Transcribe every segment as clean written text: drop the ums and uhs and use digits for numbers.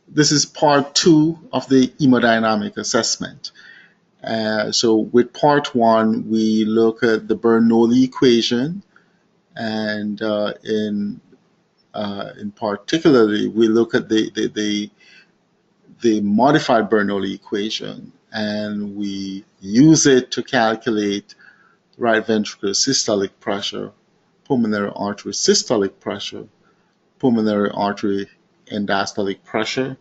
This is part two of the hemodynamic assessment. So with part one, we look at the Bernoulli equation, and in particularly, we look at the modified Bernoulli equation, and we use it to calculate right ventricular systolic pressure, pulmonary artery systolic pressure, pulmonary artery end-diastolic pressure.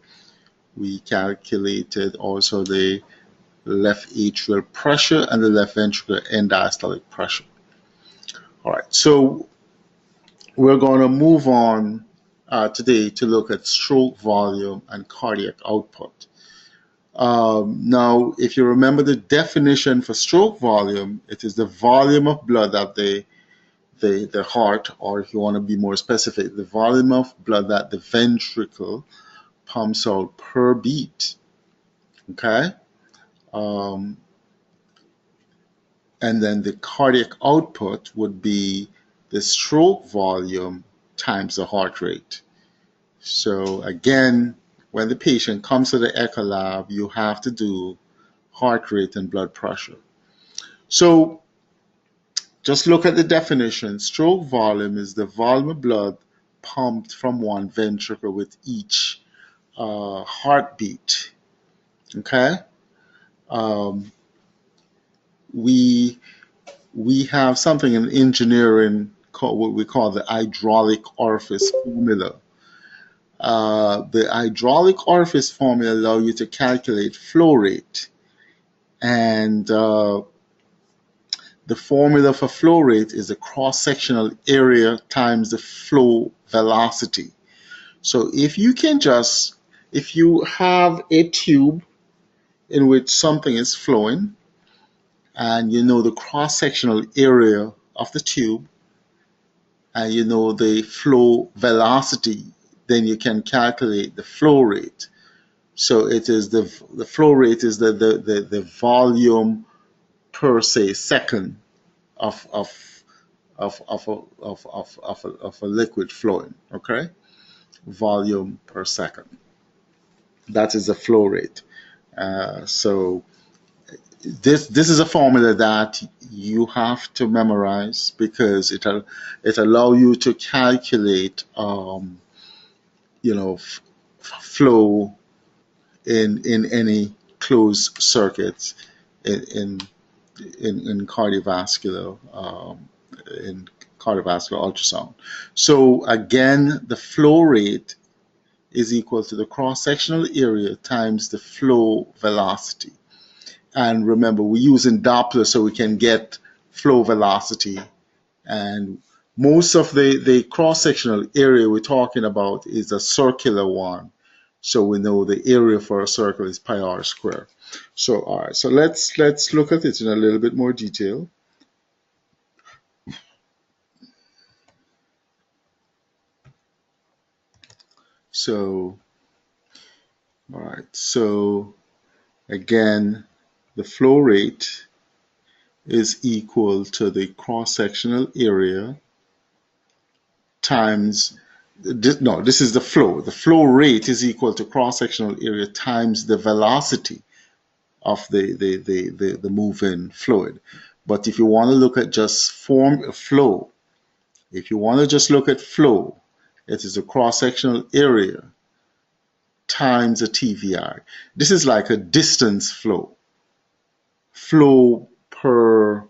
We calculated also the left atrial pressure and the left ventricular end-diastolic pressure. All right, so we're going to move on today to look at stroke volume and cardiac output. Now, if you remember the definition for stroke volume, it is the volume of blood that the heart, or if you want to be more specific, the volume of blood that the ventricle pumps out per beat. Okay? Um, and then the cardiac output would be the stroke volume times the heart rate. So again, when the patient comes to the echo lab, you have to do heart rate and blood pressure. So just look at the definition. Stroke volume is the volume of blood pumped from one ventricle with each heartbeat. Okay? Um, we have something in engineering called what we call the hydraulic orifice formula. The hydraulic orifice formula allows you to calculate flow rate, and the formula for flow rate is the cross-sectional area times the flow velocity. So if you have a tube in which something is flowing, and you know the cross-sectional area of the tube, and you know the flow velocity, then you can calculate the flow rate. So it is the flow rate is the volume per say second of a liquid flowing. Okay, volume per second. That is the flow rate. So this is a formula that you have to memorize because it allows you to calculate flow in any closed circuits in cardiovascular in cardiovascular ultrasound. So again, the flow rate is equal to the cross-sectional area times the flow velocity. And remember, we're using Doppler so we can get flow velocity. And most of the cross-sectional area we're talking about is a circular one. So we know the area for a circle is pi r squared. So all right, so let's look at it in a little bit more detail. So all right, so again, the flow rate is equal to the cross-sectional area times this is the flow. The flow rate is equal to cross-sectional area times the velocity of the moving fluid. But if you want to look at just flow, if you want to just look at flow, it is the cross-sectional area times a TVI. This is like a distance flow. Flow per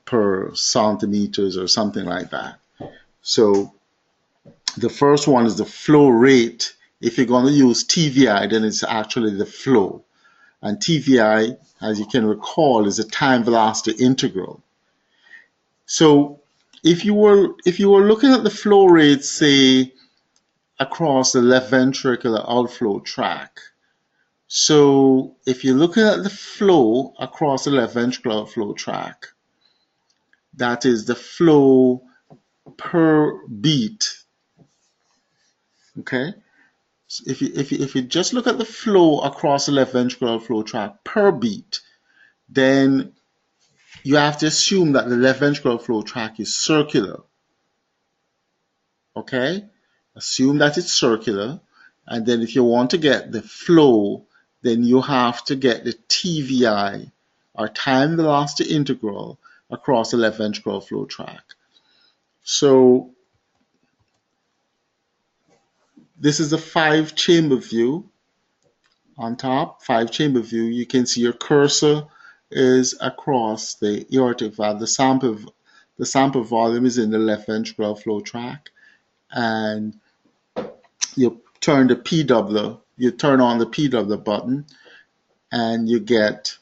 per centimeters or something like that. So the first one is the flow rate. If you're going to use TVI, then it's actually the flow. And TVI, as you can recall, is a time velocity integral. So if you were looking at the flow rate, say, across the left ventricular outflow tract, so if you're looking at the flow across the left ventricular outflow tract, that is the flow per beat. Okay, so if you just look at the flow across the left ventricular outflow tract per beat, then you have to assume that the left ventricular outflow tract is circular. Okay, Assume that it's circular, and then if you want to get the flow, then you have to get the TVI, or time velocity integral, across the left ventricular flow tract. So this is a 5-chamber view. On top, 5-chamber view, you can see your cursor is across the aortic valve. The sample volume is in the left ventricular flow tract, and you turn the PW, you turn on the PW button, and you get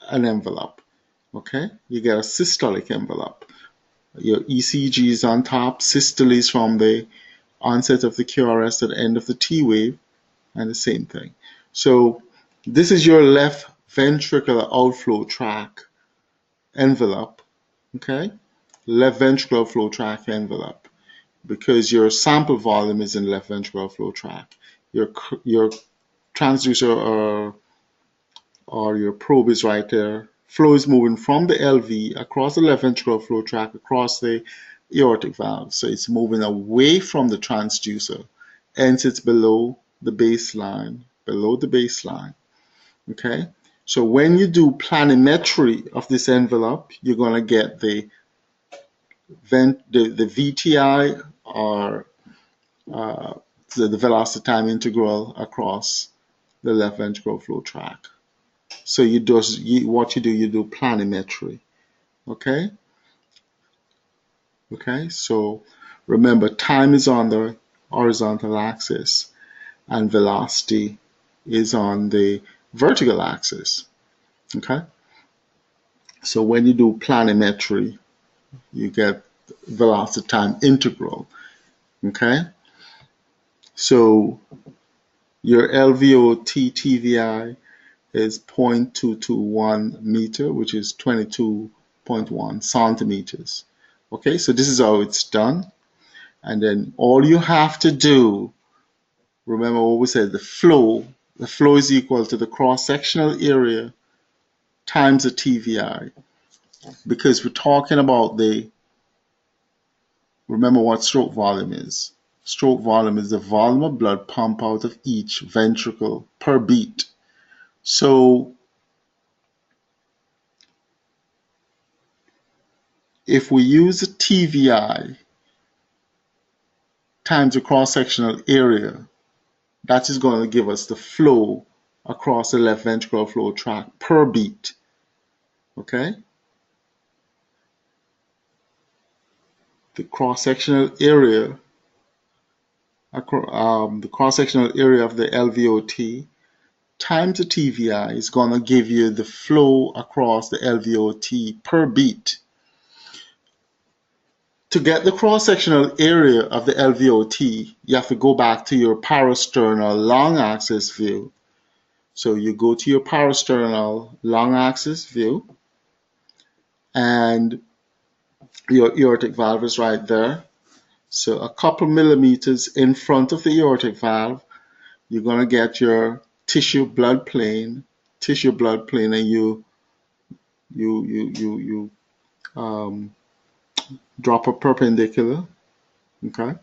an envelope. Okay, you get a systolic envelope. Your ECG is on top, systole is from the onset of the QRS to the end of the T wave, and the same thing. So this is your left ventricular outflow tract envelope. Okay, left ventricular flow tract envelope, because your sample volume is in left ventricular flow tract. Your transducer or your probe is right there. Flow is moving from the LV across the left ventricular flow tract across the aortic valve. So it's moving away from the transducer, hence it's below the baseline, Okay, so when you do planimetry of this envelope, you're going to get the VTI, or the velocity time integral across the left ventricular flow tract. So you do planimetry. Okay. So remember, time is on the horizontal axis and velocity is on the vertical axis. Okay. So when you do planimetry, you get velocity time integral. Okay. So your LVOT TVI is 0.221 meter, which is 22.1 centimeters. Okay, so this is how it's done. And then all you have to do, remember what we said, the flow is equal to the cross-sectional area times the TVI. Because we're talking about remember what stroke volume is. Stroke volume is the volume of blood pumped out of each ventricle per beat. So if we use the TVI times the cross-sectional area, that is going to give us the flow across the left ventricular flow tract per beat. Okay? The cross-sectional area of the LVOT times the TVI is going to give you the flow across the LVOT per beat. To get the cross-sectional area of the LVOT, you have to go back to your parasternal long axis view. So you go to your parasternal long axis view, and your aortic valve is right there. So a couple millimeters in front of the aortic valve, you're going to get your tissue blood plane, and you drop a perpendicular, okay,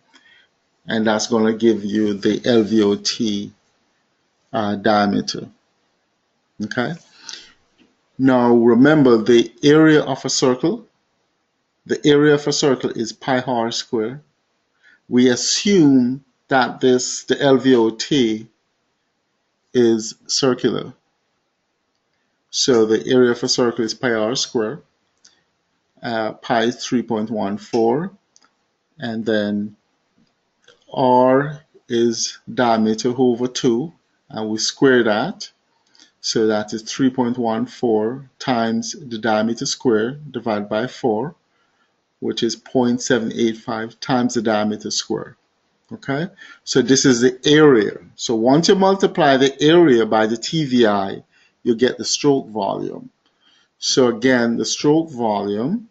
and that's going to give you the LVOT diameter, okay. Now remember, the area of a circle is pi r squared. We assume that the LVOT is circular. So the area of a circle is pi r squared. Pi is 3.14, and then r is diameter over 2, and we square that. So that is 3.14 times the diameter squared divided by 4, which is 0.785 times the diameter squared. Okay, so this is the area. So once you multiply the area by the TVI, you get the stroke volume. So again, the stroke volume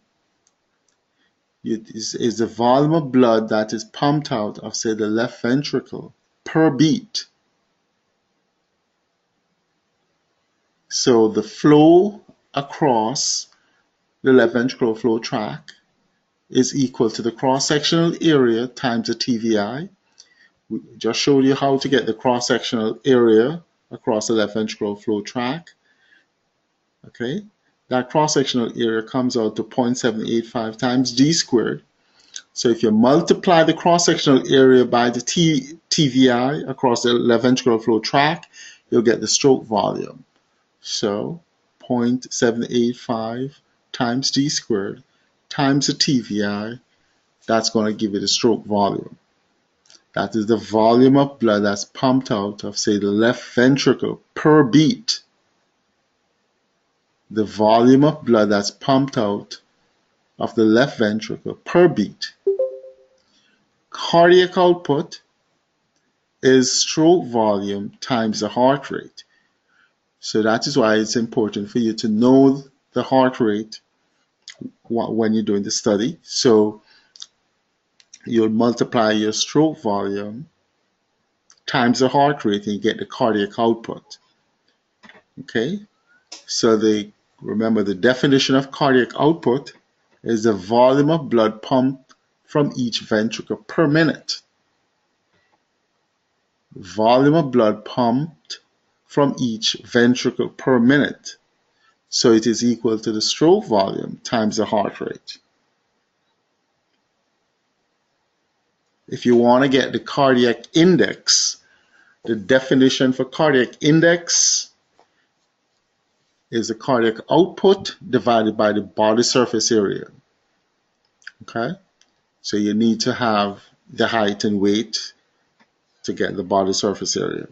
is the volume of blood that is pumped out of, say, the left ventricle per beat. So the flow across the left ventricular flow tract is equal to the cross-sectional area times the TVI. We just showed you how to get the cross-sectional area across the left ventricular flow tract. Okay, that cross-sectional area comes out to 0.785 times d squared. So if you multiply the cross-sectional area by the TVI across the left ventricular flow tract, you'll get the stroke volume. So 0.785 times d squared times the TVI, that's going to give you the stroke volume. That is the volume of blood that's pumped out of, say, the left ventricle per beat. The volume of blood that's pumped out of the left ventricle per beat. Cardiac output is stroke volume times the heart rate. So that is why it's important for you to know the heart rate when you're doing the study. So you'll multiply your stroke volume times the heart rate and you get the cardiac output. Okay, so remember the definition of cardiac output is the volume of blood pumped from each ventricle per minute. Volume of blood pumped from each ventricle per minute. So it is equal to the stroke volume times the heart rate. If you want to get the cardiac index, the definition for cardiac index is the cardiac output divided by the body surface area. Okay, so you need to have the height and weight to get the body surface area.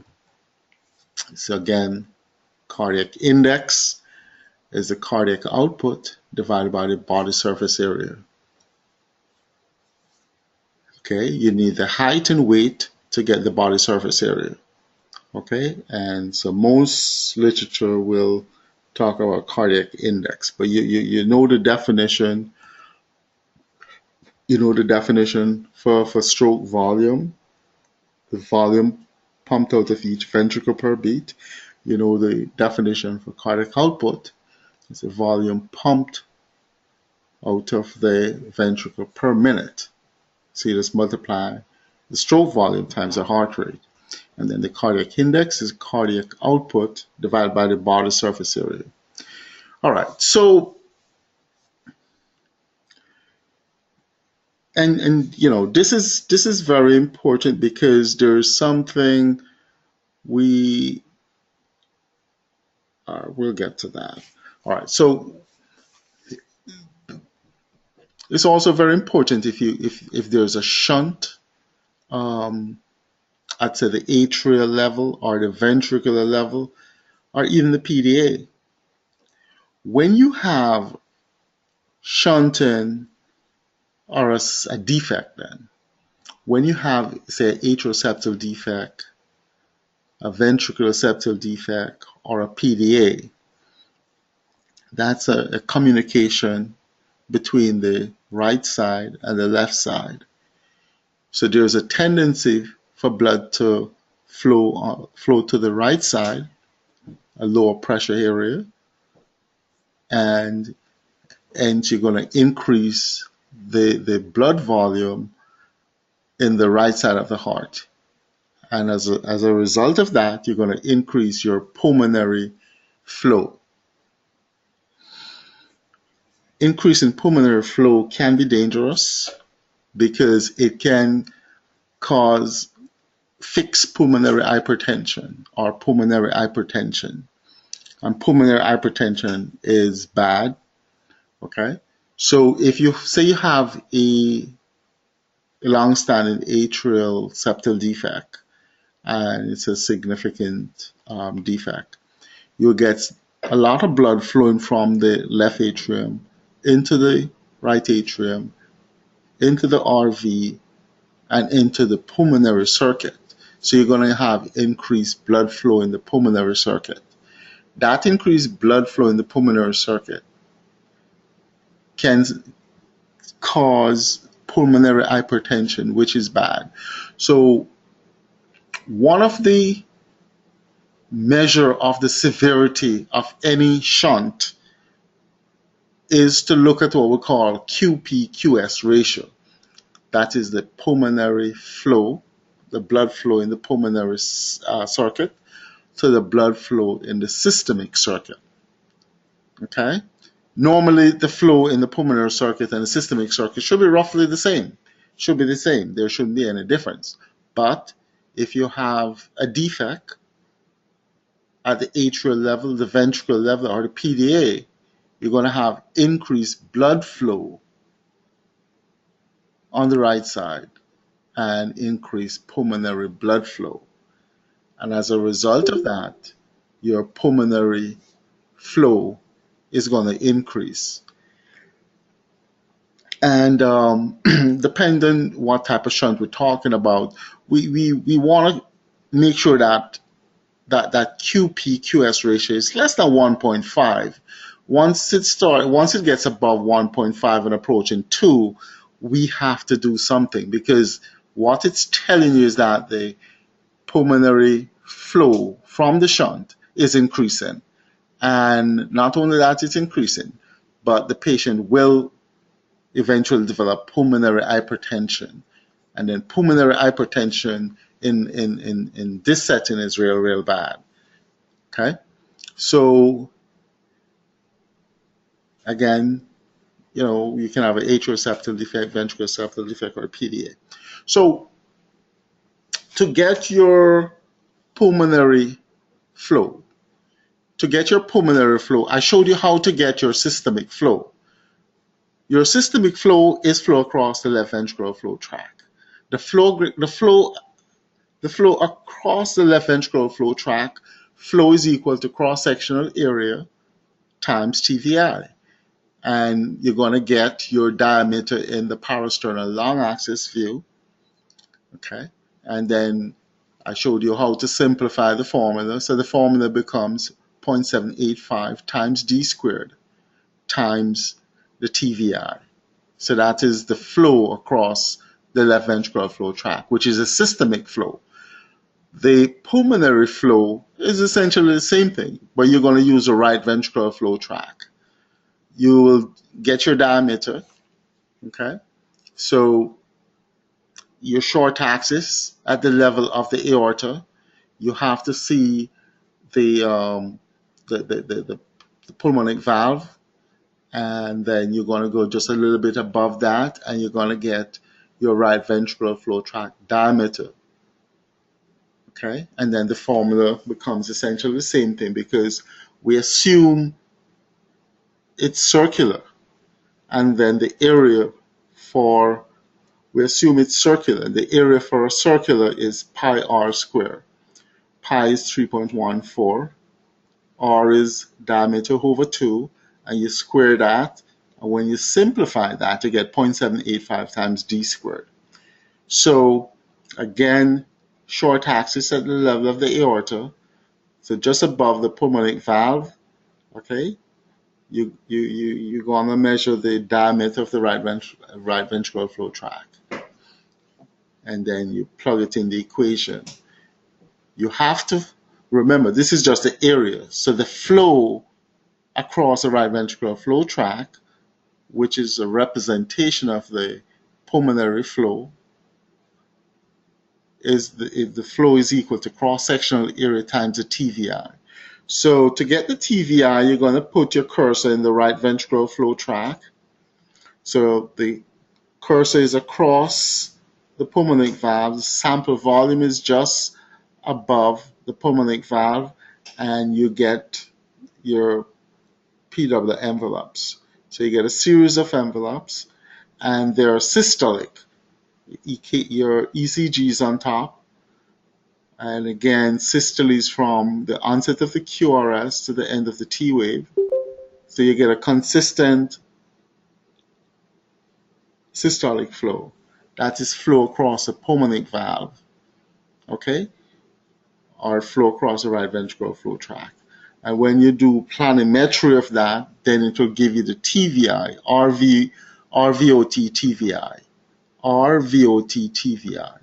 So again, cardiac index is the cardiac output divided by the body surface area. Okay, you need the height and weight to get the body surface area. Okay, and so most literature will talk about cardiac index, but you know the definition. You know the definition for stroke volume, the volume pumped out of each ventricle per beat. You know the definition for cardiac output. It's the volume pumped out of the ventricle per minute. So you just multiply the stroke volume times the heart rate. And then the cardiac index is cardiac output divided by the body surface area. All right, so, and you know, this is very important because there's something we'll get to that. All right, so it's also very important if there's a shunt at say the atrial level or the ventricular level or even the PDA. When you have shunting or a defect, then when you have say an atrial septal defect, a ventricular septal defect, or a PDA, that's a communication between the right side and the left side. So there's a tendency for blood to flow to the right side, a lower pressure area, and you're going to increase the blood volume in the right side of the heart. And as a result of that, you're going to increase your pulmonary flow. Increase in pulmonary flow can be dangerous because it can cause fixed pulmonary hypertension or pulmonary hypertension. And pulmonary hypertension is bad. Okay, so if you say you have a long-standing atrial septal defect and it's a significant defect, you'll get a lot of blood flowing from the left atrium into the right atrium, into the RV, and into the pulmonary circuit. So you're going to have increased blood flow in the pulmonary circuit. That increased blood flow in the pulmonary circuit can cause pulmonary hypertension, which is bad. So one of the measure of the severity of any shunt is to look at what we call QP-QS ratio. That is the pulmonary flow, the blood flow in the pulmonary circuit to the blood flow in the systemic circuit. Okay? Normally, the flow in the pulmonary circuit and the systemic circuit should be roughly the same. Should be the same. There shouldn't be any difference. But if you have a defect at the atrial level, the ventricular level, or the PDA, you're going to have increased blood flow on the right side and increased pulmonary blood flow. And as a result of that, your pulmonary flow is going to increase. And depending what type of shunt we're talking about, we want to make sure that QP-QS ratio is less than 1.5. Once it gets above 1.5 and approaching 2, we have to do something, because what it's telling you is that the pulmonary flow from the shunt is increasing. And not only that it's increasing, but the patient will eventually develop pulmonary hypertension. And then pulmonary hypertension in this setting is real bad. Okay? So again, you can have an atrial septal defect, ventricular septal defect, or a PDA. So to get your pulmonary flow, I showed you how to get your systemic flow. Your systemic flow is flow across the left ventricular flow tract. The flow across the left ventricular flow tract, flow is equal to cross-sectional area times TVI. And you're going to get your diameter in the parasternal long axis view. Okay, and then I showed you how to simplify the formula. So the formula becomes 0.785 times d squared times the TVI. So that is the flow across the left ventricular flow tract, which is a systemic flow. The pulmonary flow is essentially the same thing, but you're going to use the right ventricular flow tract. You will get your diameter, okay? So your short axis at the level of the aorta, you have to see the pulmonic valve, and then you're going to go just a little bit above that, and you're going to get your right ventricular flow tract diameter. Okay, and then the formula becomes essentially the same thing, because we assume it's circular, and then the area for, we assume it's circular. The area for a circular is pi r squared. Pi is 3.14, r is diameter over 2, and you square that, and when you simplify that, you get 0.785 times d squared. So again, short axis at the level of the aorta, so just above the pulmonic valve, okay, you're going to measure the diameter of the right ventricular flow tract, and then you plug it in the equation. You have to remember, this is just the area. So the flow across the right ventricular flow tract, which is a representation of the pulmonary flow, is the flow is equal to cross-sectional area times the TVI. So to get the TVI, you're going to put your cursor in the right ventricular flow tract. So the cursor is across the pulmonic valve. The sample volume is just above the pulmonic valve, and you get your PW envelopes. So you get a series of envelopes, and they're systolic. Your ECG is on top. And again, systole is from the onset of the QRS to the end of the T wave. So you get a consistent systolic flow. That is flow across the pulmonic valve, okay? Or flow across the right ventricular flow tract. And when you do planimetry of that, then it will give you the TVI, RVOT TVI, RVOT TVI,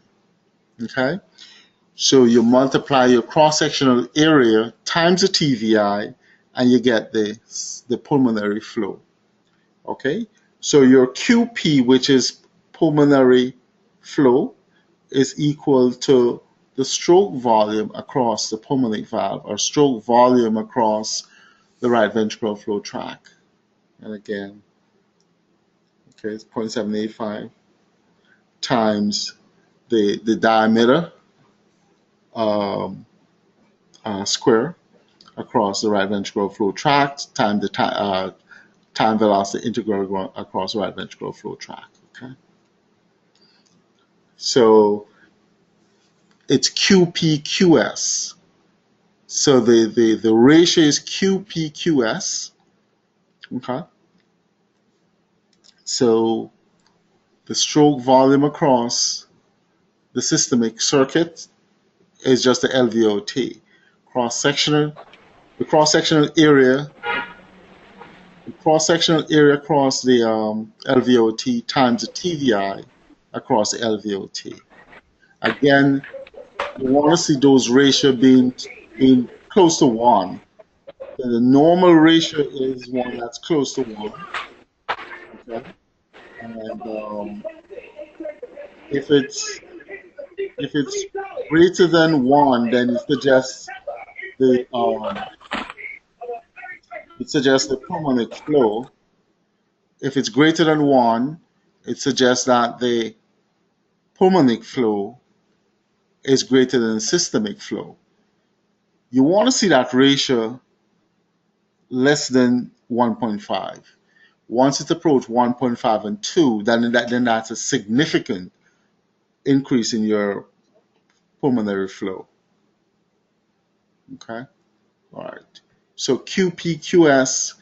okay? So you multiply your cross-sectional area times the TVI, and you get the pulmonary flow. Okay, so your QP, which is pulmonary flow, is equal to the stroke volume across the pulmonary valve, or stroke volume across the right ventricular flow tract. And again, okay, it's 0.785 times the diameter square across the right ventricular flow tract times the time velocity integral across the right ventricular flow tract. Okay, so it's QPQS. So the ratio is QPQS. Okay, so the stroke volume across the systemic circuit is just the LVOT. The cross-sectional area across the LVOT times the TVI across the LVOT. Again, you want to see those ratio being close to 1. So the normal ratio is one that's close to 1. Okay, and if it's greater than 1, then the it suggests the pulmonic flow. If it's greater than 1, it suggests that the pulmonic flow is greater than the systemic flow. You want to see that ratio less than 1.5. Once it approaches 1.5 and 2, then that's a significant increase in your pulmonary flow. Okay, all right. So QPQS,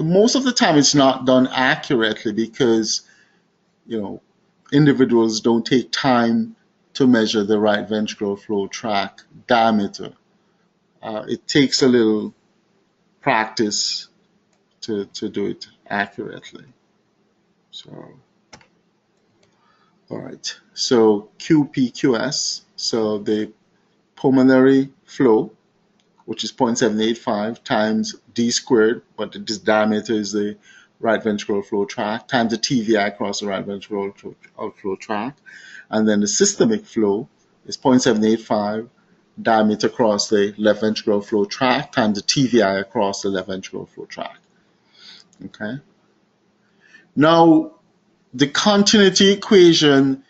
most of the time it's not done accurately because individuals don't take time to measure the right ventricular flow tract diameter. It takes a little practice to do it accurately. So, all right. So QPQS, so the pulmonary flow, which is 0.785 times D squared, but this diameter is the right ventricular flow tract, times the TVI across the right ventricular outflow tract. And then the systemic flow is 0.785 diameter across the left ventricular flow tract times the TVI across the left ventricular flow tract. Okay. Now, the continuity equation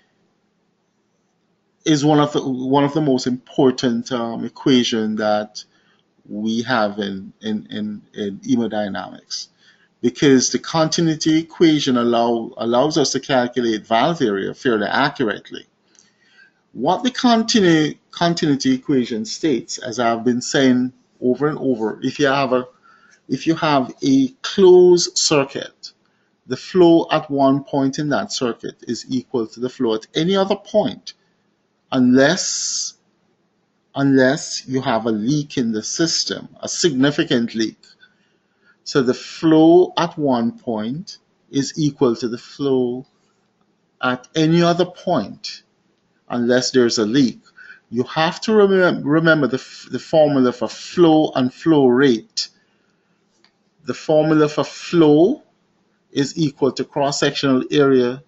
is one of the most important equation that we have in hemodynamics, because the continuity equation allows us to calculate valve area fairly accurately. What the continuity equation states, as I've been saying over and over, if you have a closed circuit, the flow at one point in that circuit is equal to the flow at any other point, unless you have a leak in the system, a significant leak. So the flow at one point is equal to the flow at any other point unless there's a leak. You have to remember the formula for flow and flow rate. The formula for flow is equal to cross-sectional area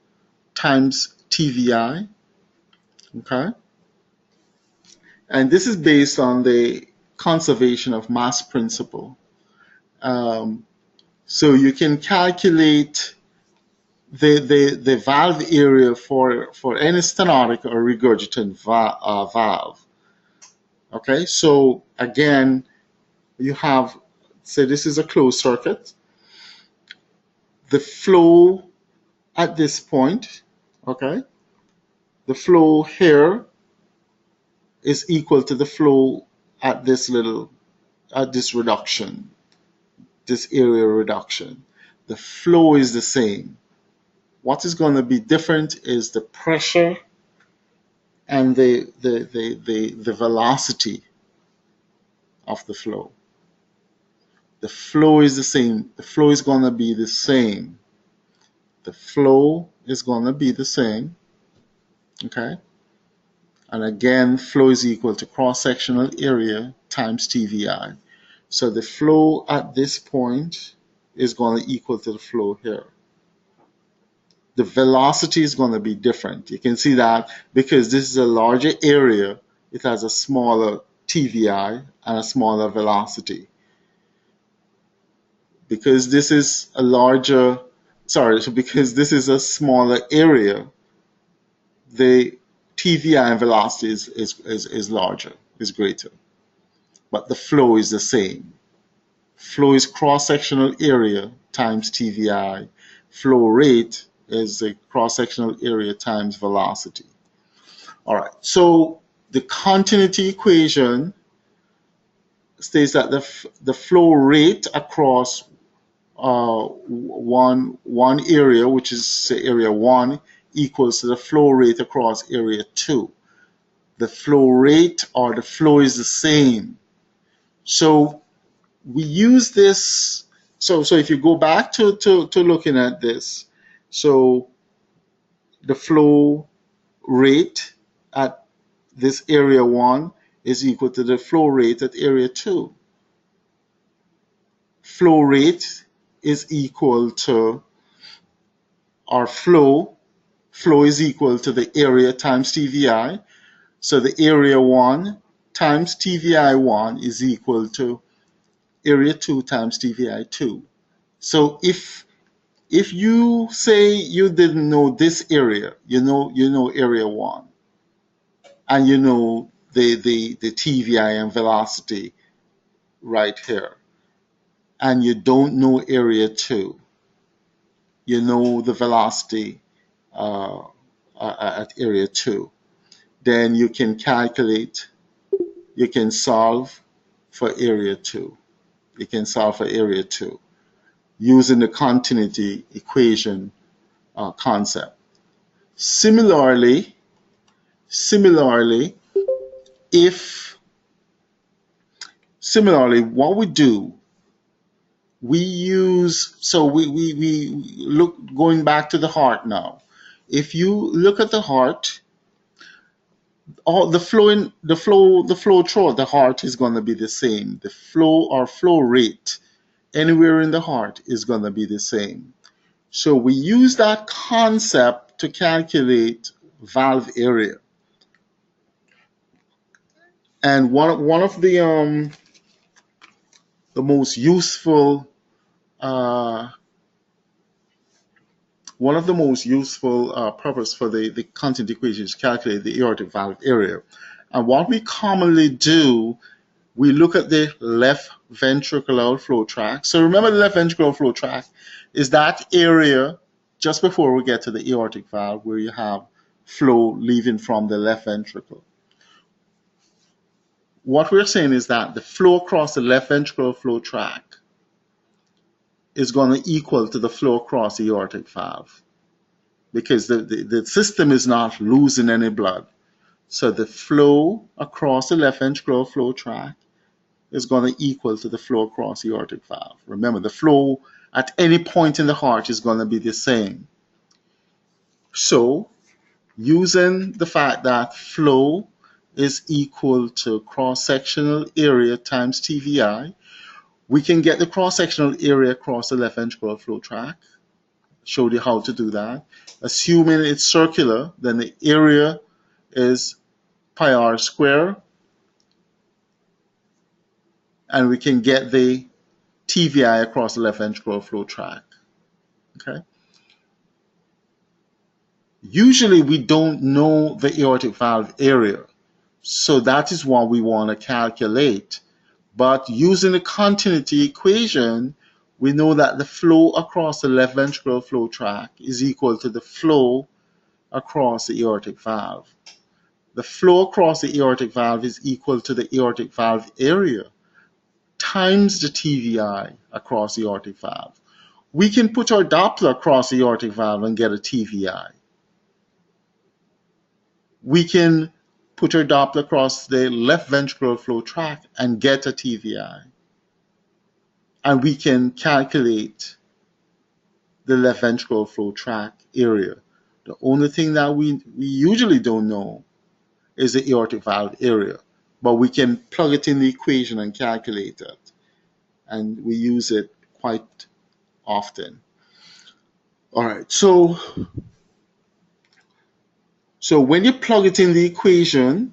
times TVI. Okay? And this is based on the conservation of mass principle. So you can calculate the valve area for any stenotic or regurgitant valve. Okay, so again, you have, say this is a closed circuit. The flow at this point, okay, the flow here is equal to the flow at this reduction, this area reduction. The flow is the same. What is going to be different is the pressure and the velocity of the flow. The flow is the same. The flow is going to be the same. The flow is going to be the same. Okay? And again, flow is equal to cross-sectional area times TVI. So the flow at this point is going to equal to the flow here. The velocity is going to be different. You can see that because this is a larger area, it has a smaller TVI and a smaller velocity. Because this is a larger, sorry, so because this is a smaller area, the TVI and velocity is larger, is greater. But the flow is the same. Flow is cross-sectional area times TVI. Flow rate is the cross-sectional area times velocity. All right, so the continuity equation states that the flow rate across one area, which is say area 1, equals to the flow rate across area 2. The flow rate or the flow is the same. So we use this. So if you go back to looking at this, so the flow rate at this area 1 is equal to the flow rate at area 2. Flow rate is equal to our flow is equal to the area times TVI. So the area 1 times TVI 1 is equal to area 2 times TVI 2. So if you say you didn't know this area, you know area 1, and you know the TVI and velocity right here, and you don't know area 2, you know the velocity at area 2, then you can calculate, you can solve for area 2. You can solve for area 2 using the continuity equation concept. Similarly, what we do, we use, so we look, going back to the heart now. If you look at the heart, all the flow throughout the heart is going to be the same. The flow or flow rate anywhere in the heart is going to be the same. So we use that concept to calculate valve area. And one of the most useful purpose for the continuity equation is to calculate the aortic valve area. And what we commonly do, we look at the left ventricular outflow tract. So remember, the left ventricular outflow tract is that area just before we get to the aortic valve where you have flow leaving from the left ventricle. What we're saying is that the flow across the left ventricular flow tract is going to equal to the flow across the aortic valve, because the system is not losing any blood. So the flow across the left ventricular flow tract is going to equal to the flow across the aortic valve. Remember, the flow at any point in the heart is going to be the same. So using the fact that flow is equal to cross-sectional area times TVI, we can get the cross-sectional area across the left ventricular flow tract. Showed you how to do that. Assuming it's circular, then the area is pi r squared, and we can get the TVI across the left ventricular flow tract. Okay. Usually we don't know the aortic valve area, so that is what we want to calculate. But using the continuity equation, we know that the flow across the left ventricular flow tract is equal to the flow across the aortic valve. The flow across the aortic valve is equal to the aortic valve area times the TVI across the aortic valve. We can put our Doppler across the aortic valve and get a TVI. We can put our Doppler across the left ventricular flow tract and get a TVI. And we can calculate the left ventricular flow tract area. The only thing that we usually don't know is the aortic valve area, but we can plug it in the equation and calculate it. and we use it quite often. All right, so when you plug it in the equation,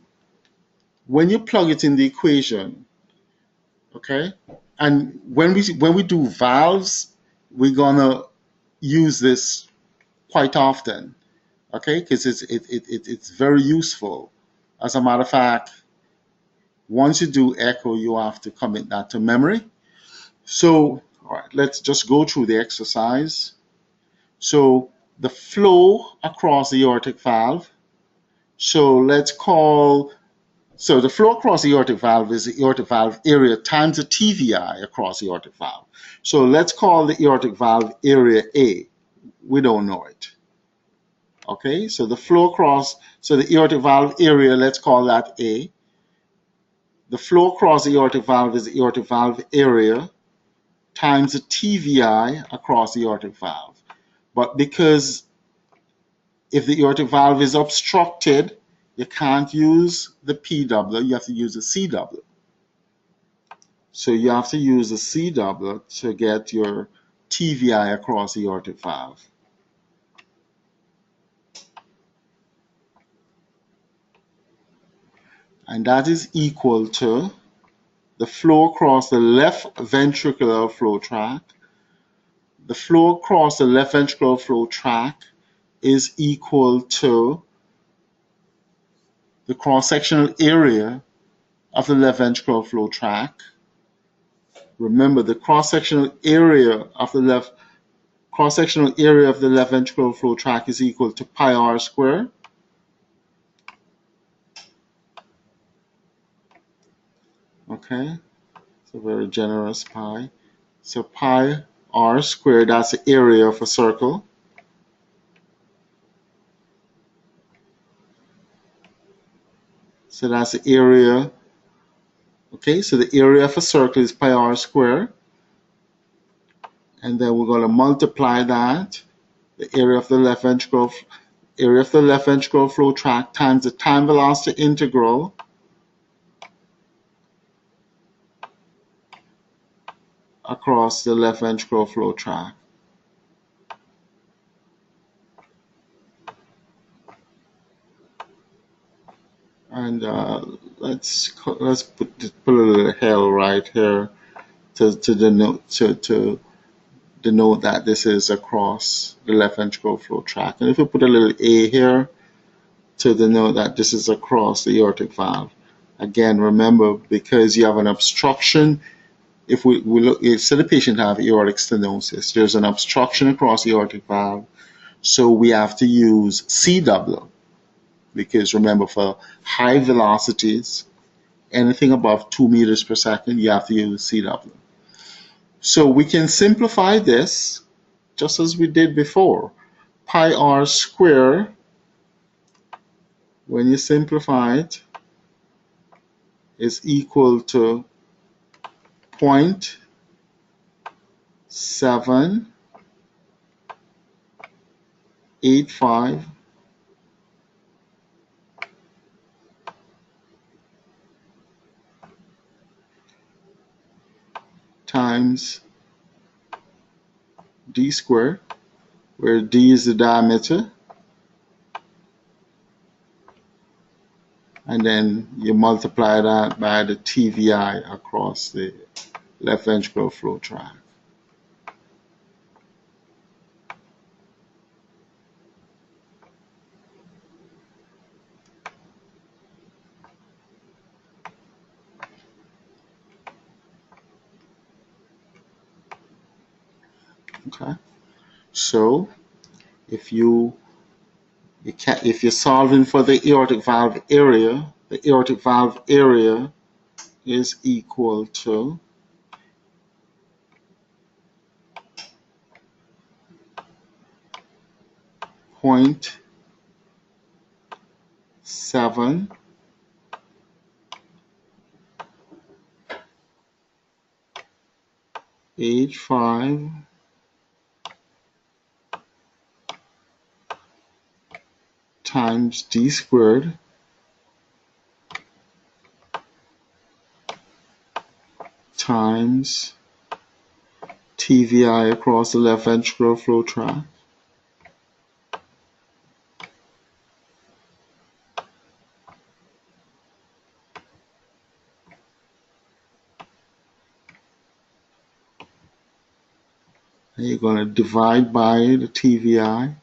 okay, and when we do valves, we're gonna use this quite often, okay, because it's very useful. As a matter of fact, once you do echo, you have to commit that to memory. So, all right, let's just go through the exercise. So the flow across the aortic valve. So let's call, so the flow across the aortic valve is the aortic valve area times the TVI across the aortic valve. So let's call the aortic valve area A. We don't know it. Okay, so the flow across, so the aortic valve area, let's call that A. The flow across the aortic valve is the aortic valve area times the TVI across the aortic valve. But because if the aortic valve is obstructed, you can't use the PW, you have to use the CW. So you have to use the CW to get your TVI across the aortic valve. And that is equal to the flow across the left ventricular flow tract. The flow across the left ventricular flow tract is equal to the cross-sectional area of the left ventricular flow tract. Remember, the cross-sectional area of the left ventricular flow tract is equal to pi r squared. Okay, so very generous pi. So pi r squared, that's the area of a circle. So that's the area. Okay, so the area of a circle is pi r squared. And then we're going to multiply that, the area of the left ventricular flow tract times the time velocity integral across the left ventricular flow tract. And let's put a little L right here to denote that this is across the left ventricular flow tract. And if we put a little A here to denote that this is across the aortic valve. Again, remember, because you have an obstruction, if we look, say the patient have aortic stenosis, there's an obstruction across the aortic valve, so we have to use CW, because remember, for high velocities, anything above 2 meters per second, you have to use CW. So we can simplify this just as we did before. Pi r squared, when you simplify it, is equal to 0.785 times d squared, where d is the diameter, and then you multiply that by the TVI across the left ventricular flow tract. Okay, so if you're solving for the aortic valve area, the aortic valve area is equal to 0.785 times d squared times TVI across the left ventricular flow tract. And you're going to divide by the TVI.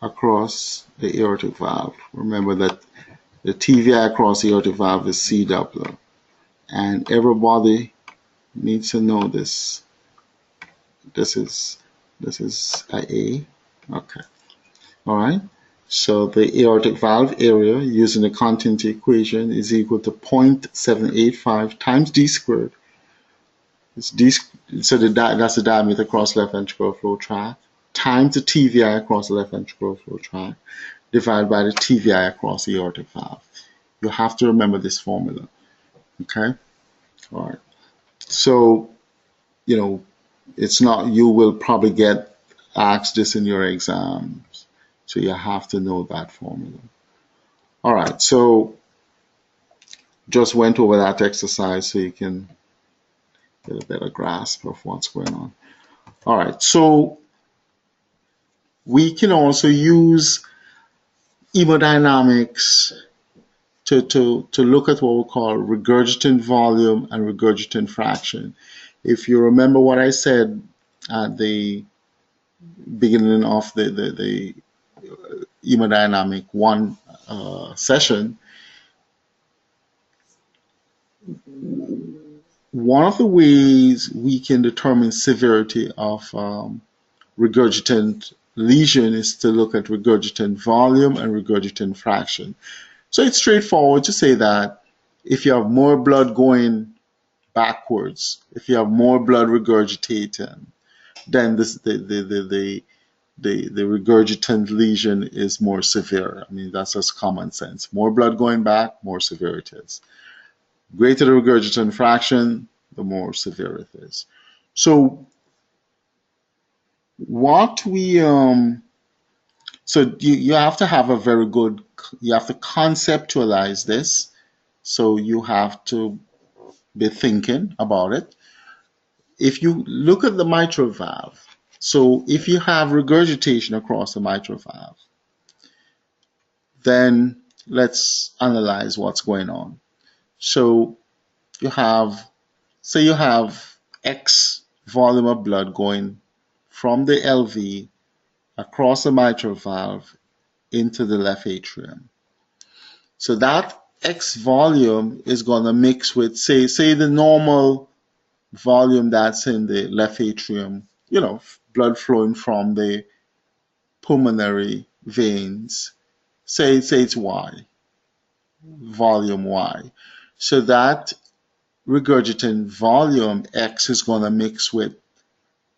Across the aortic valve. Remember that the TVI across the aortic valve is C Doppler. And everybody needs to know this. This is a. Okay. All right. So the aortic valve area using the continuity equation is equal to 0.785 times d squared. It's d, so that's the diameter across left ventricular flow tract times the TVI across the left ventricular flow tract divided by the TVI across the aortic valve. You have to remember this formula. Okay. All right. So, you know, it's not, you will probably get asked this in your exams. So you have to know that formula. All right. So just went over that exercise so you can get a better grasp of what's going on. All right. So we can also use hemodynamics to look at what we call regurgitant volume and regurgitant fraction. If you remember what I said at the beginning of the hemodynamic 1 session, one of the ways we can determine severity of regurgitant lesion is to look at regurgitant volume and regurgitant fraction. So it's straightforward to say that if you have more blood going backwards, if you have more blood regurgitating, then the regurgitant lesion is more severe. I mean, that's just common sense. More blood going back, more severe it is. Greater the regurgitant fraction, the more severe it is. So what we so you have to have a very good, you have to conceptualize this. So you have to be thinking about it. If you look at the mitral valve, so if you have regurgitation across the mitral valve, then let's analyze what's going on. So you have, say you have X volume of blood going from the LV across the mitral valve into the left atrium. So that X volume is going to mix with, say the normal volume that's in the left atrium, you know, blood flowing from the pulmonary veins, say it's Y, volume Y. So that regurgitant volume X is going to mix with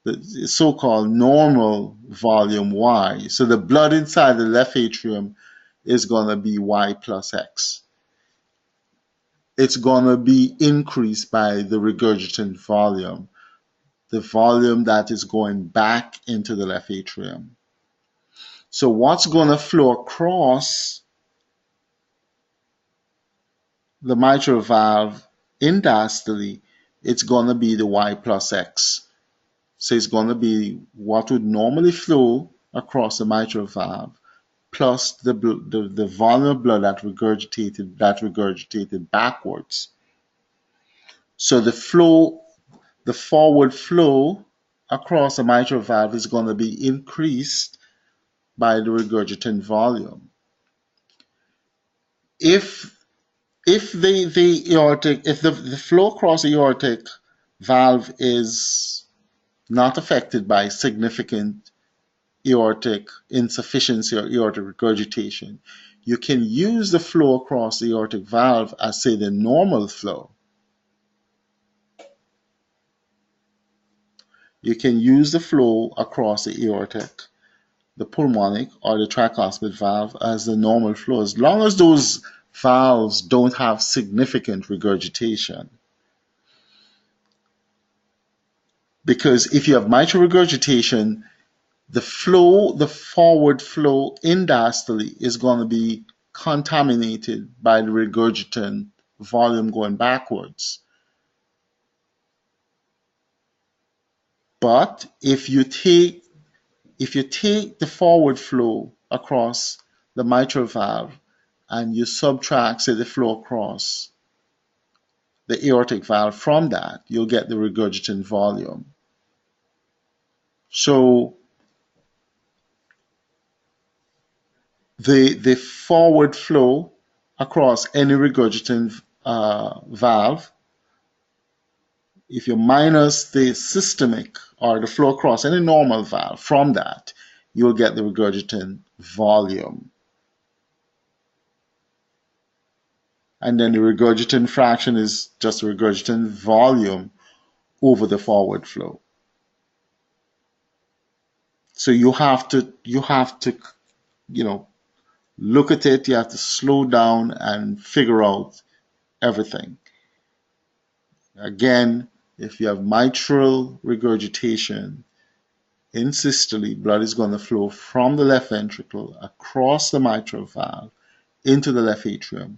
the so-called normal volume Y. So the blood inside the left atrium is going to be Y plus X. It's going to be increased by the regurgitant volume, the volume that is going back into the left atrium. So what's going to flow across the mitral valve in diastole, it's going to be the Y plus X. So it's going to be what would normally flow across the mitral valve plus the volume of blood that regurgitated backwards. So the forward flow across the mitral valve is going to be increased by the regurgitant volume. If the flow across the aortic valve is not affected by significant aortic insufficiency or aortic regurgitation, you can use the flow across the aortic valve as, say, the normal flow. You can use the flow across the aortic, the pulmonic, or the tricuspid valve as the normal flow, as long as those valves don't have significant regurgitation. Because if you have mitral regurgitation, the forward flow in diastole is going to be contaminated by the regurgitant volume going backwards. But if you take the forward flow across the mitral valve and you subtract, say, the flow across the aortic valve from that, you'll get the regurgitant volume. So the forward flow across any regurgitant valve, if you minus the systemic or the flow across any normal valve from that, you'll get the regurgitant volume. And then the regurgitant fraction is just the regurgitant volume over the forward flow. So you have to, look at it, you have to slow down and figure out everything. Again, if you have mitral regurgitation in systole, blood is going to flow from the left ventricle across the mitral valve into the left atrium.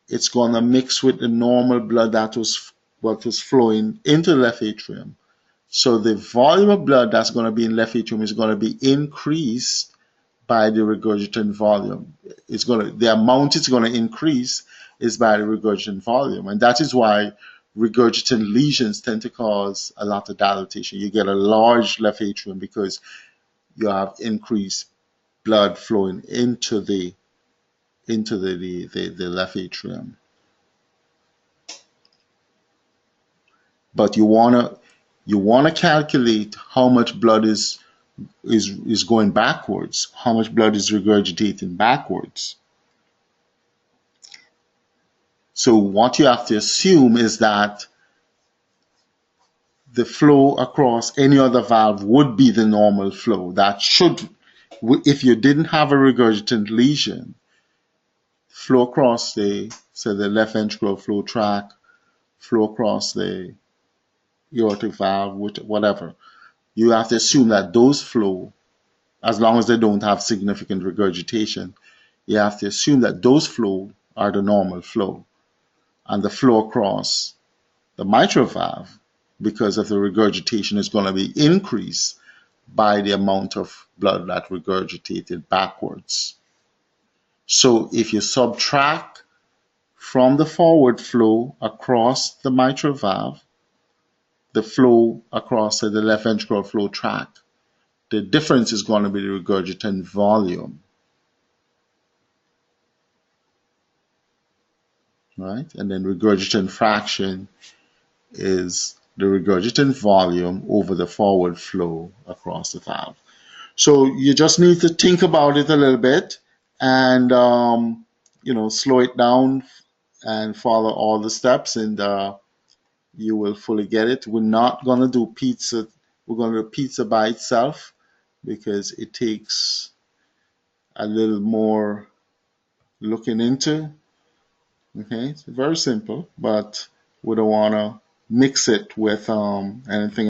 It's going to mix with the normal blood that was what was flowing into the left atrium. So the volume of blood that's going to be in left atrium is going to be increased by the regurgitant volume. The amount it's going to increase is by the regurgitant volume, and that is why regurgitant lesions tend to cause a lot of dilatation. You get a large left atrium because you have increased blood flowing into the left atrium. But you wanna calculate how much blood is going backwards, how much blood is regurgitating backwards. So what you have to assume is that the flow across any other valve would be the normal flow. That should, if you didn't have a regurgitant lesion, flow across the left ventricular flow tract, flow across the aortic valve, whatever. You have to assume that those flow, as long as they don't have significant regurgitation, you have to assume that those flow are the normal flow. And the flow across the mitral valve, because of the regurgitation, is going to be increased by the amount of blood that regurgitated backwards. So if you subtract from the forward flow across the mitral valve, the flow across the left ventricular flow tract, the difference is going to be the regurgitant volume. Right? And then regurgitant fraction is the regurgitant volume over the forward flow across the valve. So you just need to think about it a little bit and slow it down and follow all the steps, and you will fully get it. We're not going to do pizza. We're going to do pizza by itself because it takes a little more looking into. Okay, it's very simple, but we don't want to mix it with anything